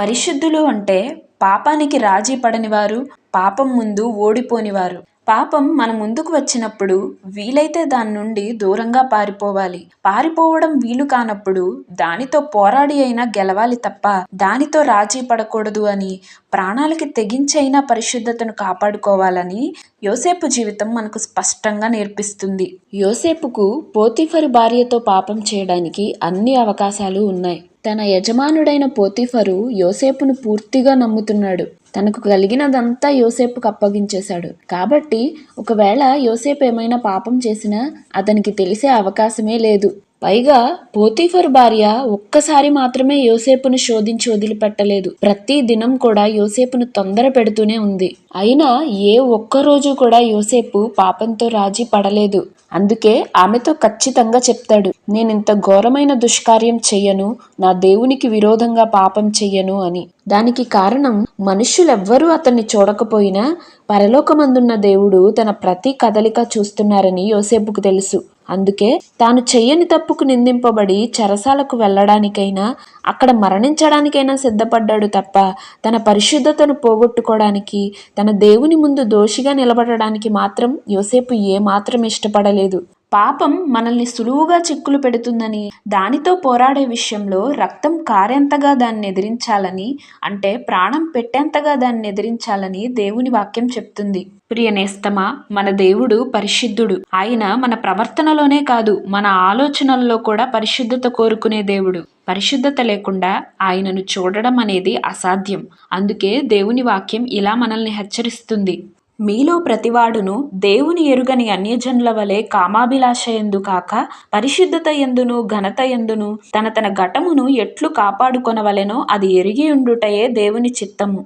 పరిశుద్ధులు అంటే పాపానికి రాజీ పడనివారు, పాపం ముందు ఓడిపోనివారు. పాపం మన ముందుకు వచ్చినప్పుడు వీలైతే దాని నుండి దూరంగా పారిపోవాలి. పారిపోవడం వీలు కానప్పుడు దానితో పోరాడి అయినా గెలవాలి తప్ప దానితో రాజీ పడకూడదు అని, ప్రాణాలకి తెగించైనా పరిశుద్ధతను కాపాడుకోవాలని యోసేపు జీవితం మనకు స్పష్టంగా నేర్పిస్తుంది. యోసేపుకు పోతీఫరు భార్యతో పాపం చేయడానికి అన్ని అవకాశాలు ఉన్నాయి. తన యజమానుడైన పోతీఫరు యోసేపును పూర్తిగా నమ్ముతున్నాడు. తనకు కలిగినదంతా యోసేపుకు అప్పగించేశాడు. కాబట్టి ఒకవేళ యోసేపు ఏమైనా పాపం చేసినా అతనికి తెలిసే అవకాశమే లేదు. పైగా పోతీఫరు భార్య ఒక్కసారి మాత్రమే యోసేపును శోధించి వదిలిపెట్టలేదు. ప్రతి దినం కూడా యోసేపును తొందర పెడుతూనే ఉంది. అయినా ఏ ఒక్కరోజు కూడా యోసేపు పాపంతో రాజీ పడలేదు. అందుకే ఆమెతో ఖచ్చితంగా చెప్తాడు, నేనింత ఘోరమైన దుష్కార్యం చెయ్యను, నా దేవునికి విరోధంగా పాపం చెయ్యను అని. దానికి కారణం మనుష్యులెవ్వరూ అతన్ని చూడకపోయినా పరలోకమందున్న దేవుడు తన ప్రతి కదలిక చూస్తున్నారని యోసేపుకు తెలుసు. అందుకే తాను చెయ్యని తప్పుకు నిందింపబడి చెరసాలకు వెళ్ళడానికైనా, అక్కడ మరణించడానికైనా సిద్ధపడ్డాడు తప్ప తన పరిశుద్ధతను పోగొట్టుకోవడానికి, తన దేవుని ముందు దోషిగా నిలబడడానికి మాత్రం యోసేపు ఏమాత్రం ఇష్టపడలేదు. పాపం మనల్ని సులువుగా చిక్కులు పెడుతుందని, దానితో పోరాడే విషయంలో రక్తం కారేంతగా దాన్ని ఎదిరించాలని, అంటే ప్రాణం పెట్టేంతగా దాన్ని ఎదిరించాలని దేవుని వాక్యం చెప్తుంది. ప్రియనేస్తమా, మన దేవుడు పరిశుద్ధుడు. ఆయన మన ప్రవర్తనలోనే కాదు, మన ఆలోచనల్లో కూడా పరిశుద్ధత కోరుకునే దేవుడు. పరిశుద్ధత లేకుండా ఆయనను చూడడం అనేది అసాధ్యం. అందుకే దేవుని వాక్యం ఇలా మనల్ని హెచ్చరిస్తుంది. మీలో ప్రతివాడును దేవుని ఎరుగని అన్యజనుల వలె కామాభిలాష యందు కాక పరిశుద్ధత యందును ఘనత యందును తన ఘటమును ఎట్లు కాపాడుకొనవలెనో అది ఎరిగి ఉండుటయే దేవుని చిత్తము.